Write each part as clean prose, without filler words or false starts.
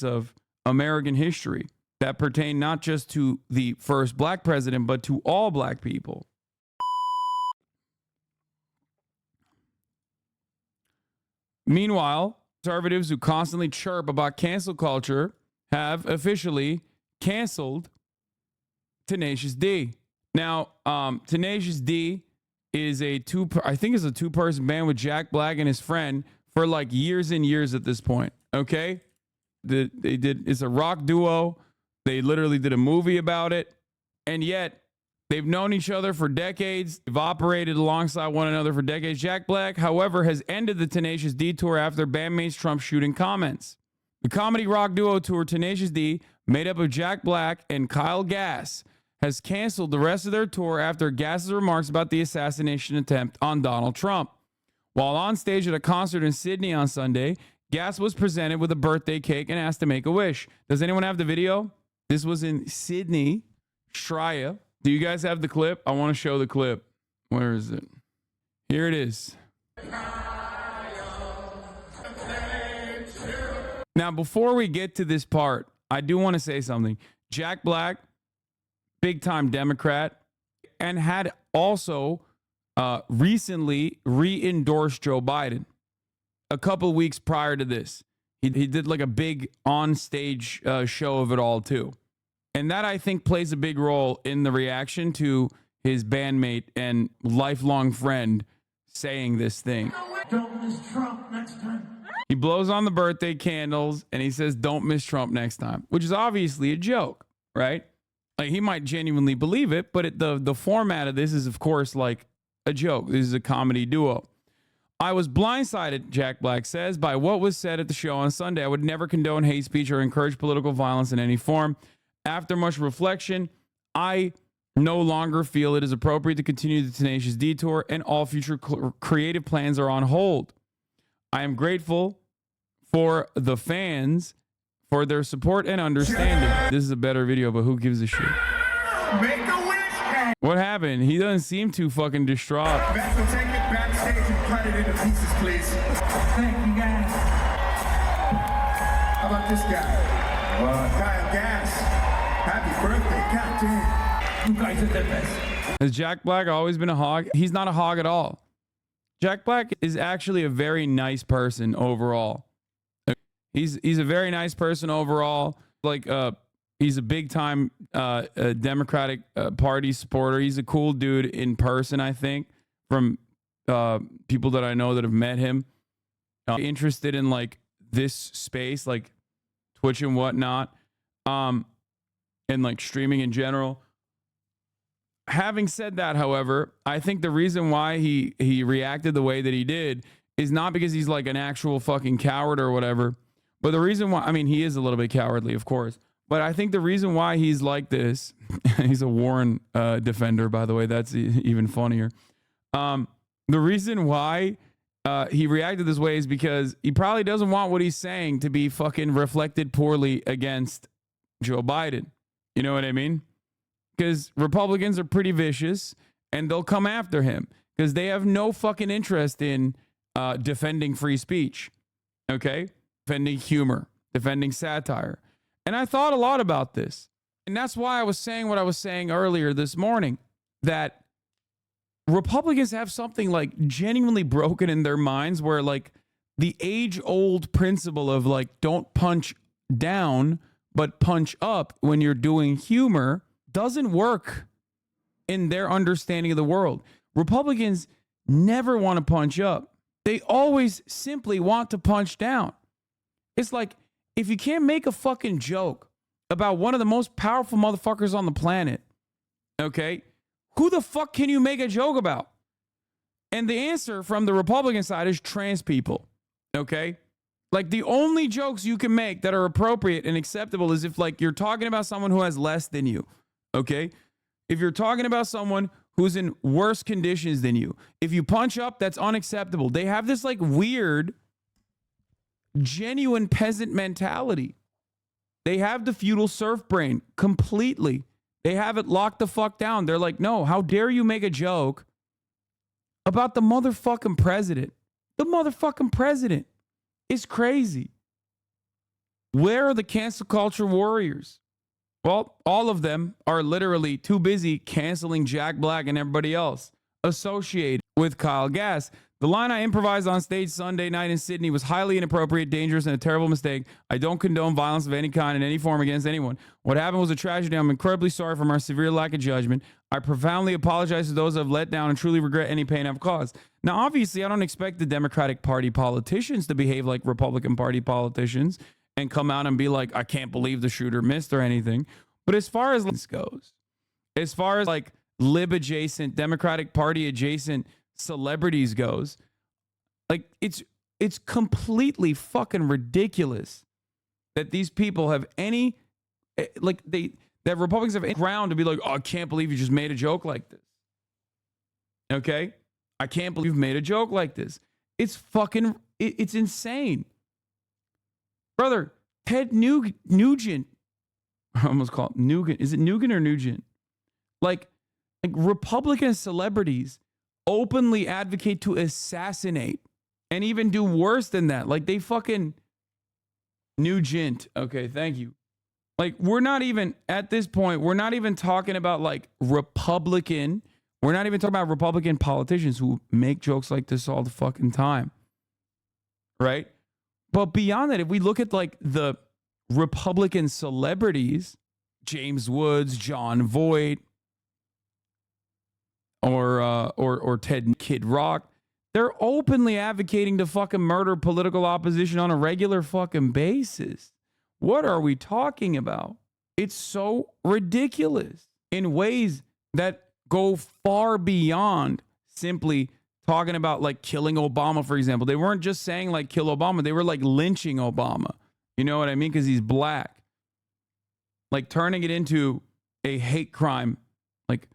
of American history that pertain not just to the first black president, but to all black people. Meanwhile, conservatives who constantly chirp about cancel culture have officially canceled Tenacious D. Now, Tenacious D is a two-person band with Jack Black and his friend for like years and years at this point. Okay, it's a rock duo. They literally did a movie about it, and yet they've known each other for decades. They've operated alongside one another for decades. Jack Black, however, has ended the Tenacious D tour after bandmates Trump shooting comments. The comedy rock duo tour Tenacious D, made up of Jack Black and Kyle Gass, has canceled the rest of their tour after Gass's remarks about the assassination attempt on Donald Trump. While on stage at a concert in Sydney on Sunday, Gass was presented with a birthday cake and asked to make a wish. Does anyone have the video? This was in Sydney, Australia. Do you guys have the clip? I want to show the clip. Where is it? Here it is. Now, before we get to this part, I do want to say something. Jack Black, big-time Democrat, and had also recently re-endorsed Joe Biden a couple weeks prior to this. He did like a big on-stage show of it all, too. And that, I think, plays a big role in the reaction to his bandmate and lifelong friend saying this thing. Don't miss Trump next time. He blows on the birthday candles and he says, don't miss Trump next time, which is obviously a joke, right? Like, he might genuinely believe it, but the format of this is, of course, like a joke. This is a comedy duo. I was blindsided, Jack Black says, by what was said at the show on Sunday. I would never condone hate speech or encourage political violence in any form. After much reflection, I no longer feel it is appropriate to continue the Tenacious D tour, and all future creative plans are on hold. I am grateful for the fans for their support and understanding. This is a better video, but who gives a shit? Make a wish. What happened? He doesn't seem too fucking distraught. Vasco, take it backstage and cut it into pieces, please. Thank you, guys. How about this guy? Kyle Gass. Happy birthday, goddamn. You guys are the best. Has Jack Black always been a hog? He's not a hog at all. Jack Black is actually a very nice person overall. He's a very nice person overall. Like, he's a big time Democratic Party supporter. He's a cool dude in person, I think, from people that I know that have met him. Interested in like this space, like Twitch and whatnot, and like streaming in general. Having said that, however, I think the reason why he reacted the way that he did is not because he's like an actual fucking coward or whatever, but the reason why, I mean, he is a little bit cowardly, of course, but I think the reason why he's like this, he's a Warren defender, by the way, that's even funnier. The reason why he reacted this way is because he probably doesn't want what he's saying to be fucking reflected poorly against Joe Biden. You know what I mean? Because Republicans are pretty vicious and they'll come after him because they have no fucking interest in defending free speech. Okay? Defending humor, defending satire. And I thought a lot about this. And that's why I was saying what I was saying earlier this morning, that Republicans have something like genuinely broken in their minds where like the age-old principle of like don't punch down but punch up when you're doing humor doesn't work in their understanding of the world. Republicans never want to punch up. They always simply want to punch down. It's like, if you can't make a fucking joke about one of the most powerful motherfuckers on the planet, okay, who the fuck can you make a joke about? And the answer from the Republican side is trans people, okay? Like, the only jokes you can make that are appropriate and acceptable is if, like, you're talking about someone who has less than you. Okay? If you're talking about someone who's in worse conditions than you, if you punch up, that's unacceptable. They have this like weird, genuine peasant mentality. They have the feudal serf brain completely. They have it locked the fuck down. They're like, no, how dare you make a joke about the motherfucking president? The motherfucking president is crazy. Where are the cancel culture warriors? Well, all of them are literally too busy canceling Jack Black and everybody else associated with Kyle Gass. The line I improvised on stage Sunday night in Sydney was highly inappropriate, dangerous, and a terrible mistake. I don't condone violence of any kind in any form against anyone. What happened was a tragedy. I'm incredibly sorry for my severe lack of judgment. I profoundly apologize to those I've let down and truly regret any pain I've caused. Now, obviously, I don't expect the Democratic Party politicians to behave like Republican Party politicians and come out and be like, I can't believe the shooter missed or anything. But as far as this goes, as far as like lib adjacent, Democratic Party adjacent celebrities goes, like it's completely fucking ridiculous that these people have any like that Republicans have any ground to be like, oh, I can't believe you just made a joke like this. Okay? I can't believe you've made a joke like this. It's fucking it's insane. Brother, Ted Nugent, I almost call it Nugent. Is it Nugent or Nugent? Like Republican celebrities openly advocate to assassinate and even do worse than that. Like they fucking Nugent. Okay, thank you. Like we're not even at this point, we're not even talking about like Republican. We're not even talking about Republican politicians who make jokes like this all the fucking time. Right? But beyond that, if we look at like the Republican celebrities, James Woods, John Voight, or Ted Kid Rock, they're openly advocating to fucking murder political opposition on a regular fucking basis. What are we talking about? It's so ridiculous in ways that go far beyond simply talking about like killing Obama, for example. They weren't just saying like kill Obama. They were like lynching Obama. You know what I mean? Because he's black. Like turning it into a hate crime. Like,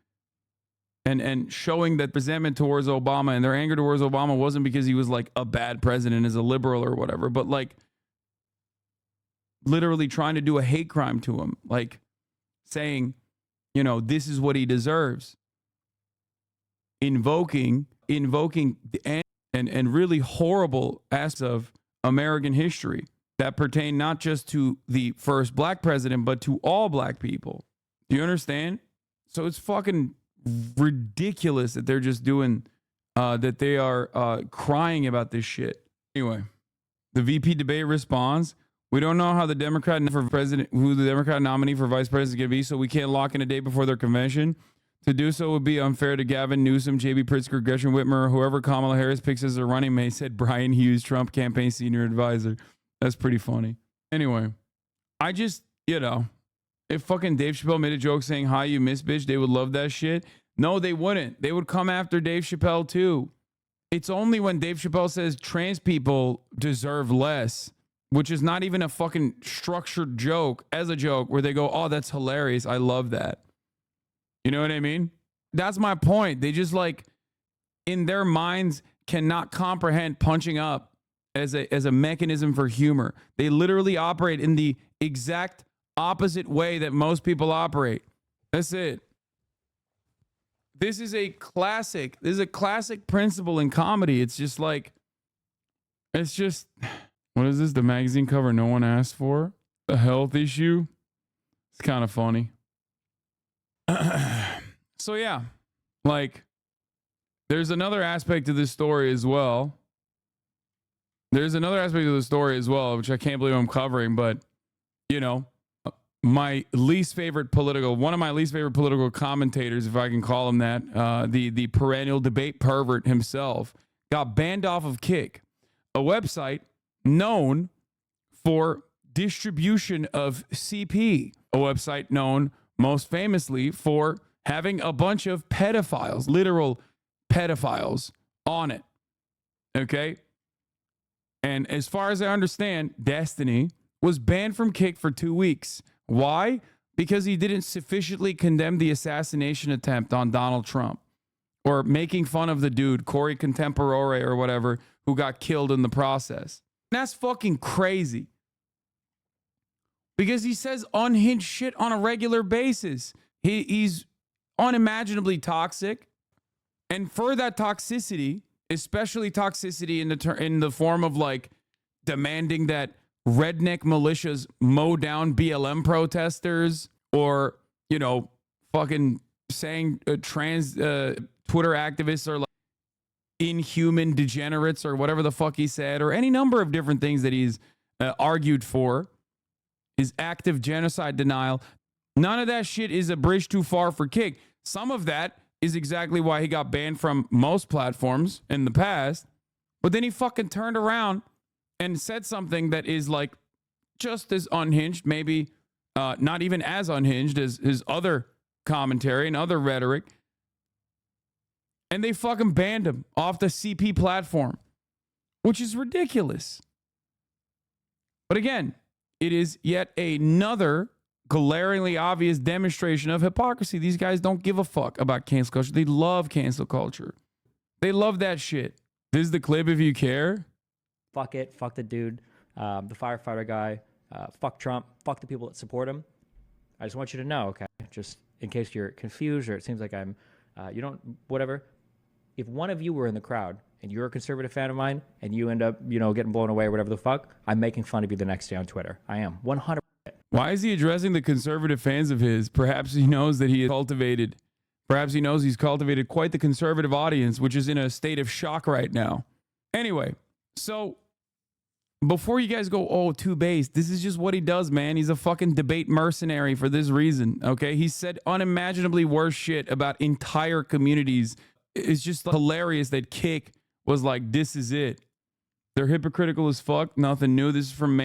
and showing that resentment towards Obama and their anger towards Obama wasn't because he was like a bad president as a liberal or whatever, but like literally trying to do a hate crime to him. Like saying, you know, this is what he deserves. Invoking and really horrible acts of American history that pertain not just to the first black president, but to all black people. Do you understand? So it's fucking ridiculous that they're just doing, that they are crying about this shit. Anyway, the VP debate responds, we don't know how the Democrat for president, who the Democrat nominee for vice president is going to be, so we can't lock in a date before their convention. To do so would be unfair to Gavin Newsom, J.B. Pritzker, Gretchen Whitmer, or whoever Kamala Harris picks as a running mate, said Brian Hughes, Trump campaign senior advisor. That's pretty funny. Anyway, I just, you know, if fucking Dave Chappelle made a joke saying, hi, you miss bitch, they would love that shit. No, they wouldn't. They would come after Dave Chappelle too. It's only when Dave Chappelle says trans people deserve less, which is not even a fucking structured joke, as a joke, where they go, oh, that's hilarious. I love that. You know what I mean? That's my point. They just like, in their minds, cannot comprehend punching up as a mechanism for humor. They literally operate in the exact opposite way that most people operate. That's it. This is a classic principle in comedy. It's just like, it's just, what is this? The magazine cover no one asked for? A health issue? It's kind of funny. So yeah, like there's another aspect to this story as well. Which I can't believe I'm covering, but you know, one of my least favorite political commentators, if I can call him that, the perennial debate pervert himself, got banned off of Kick, a website known for distribution of CP, a website known most famously for having a bunch of pedophiles, literal pedophiles on it. Okay? And as far as I understand, Destiny was banned from Kick for 2 weeks. Why? Because he didn't sufficiently condemn the assassination attempt on Donald Trump, or making fun of the dude, Corey Contemporore or whatever, who got killed in the process. And that's fucking crazy. Because he says unhinged shit on a regular basis. He's unimaginably toxic. And for that toxicity, especially toxicity in the form of like demanding that redneck militias mow down BLM protesters, or, you know, fucking saying trans Twitter activists are like inhuman degenerates or whatever the fuck he said, or any number of different things that he's argued for, is active genocide denial. None of that shit is a bridge too far for Kick. Some of that is exactly why he got banned from most platforms in the past. But then he fucking turned around and said something that is like just as unhinged, maybe not even as unhinged as his other commentary and other rhetoric. And they fucking banned him off the CP platform, which is ridiculous. But again, it is yet another glaringly obvious demonstration of hypocrisy. These guys don't give a fuck about cancel culture. They love cancel culture. They love that shit. This is the clip if you care. Fuck it. Fuck the dude, the firefighter guy. Fuck Trump. Fuck the people that support him. I just want you to know, okay? Just in case you're confused or it seems like I'm, you don't, whatever. If one of you were in the crowd and you're a conservative fan of mine and you end up, you know, getting blown away or whatever the fuck, I'm making fun of you the next day on Twitter. I am. 100%. Why is he addressing the conservative fans of his? Perhaps he knows that he's cultivated quite the conservative audience, which is in a state of shock right now. Anyway, so before you guys go, oh, too base, this is just what he does, man. He's a fucking debate mercenary for this reason, okay? He said unimaginably worse shit about entire communities. It's just hilarious that Kick was like, this is it. They're hypocritical as fuck. Nothing new. This is from May.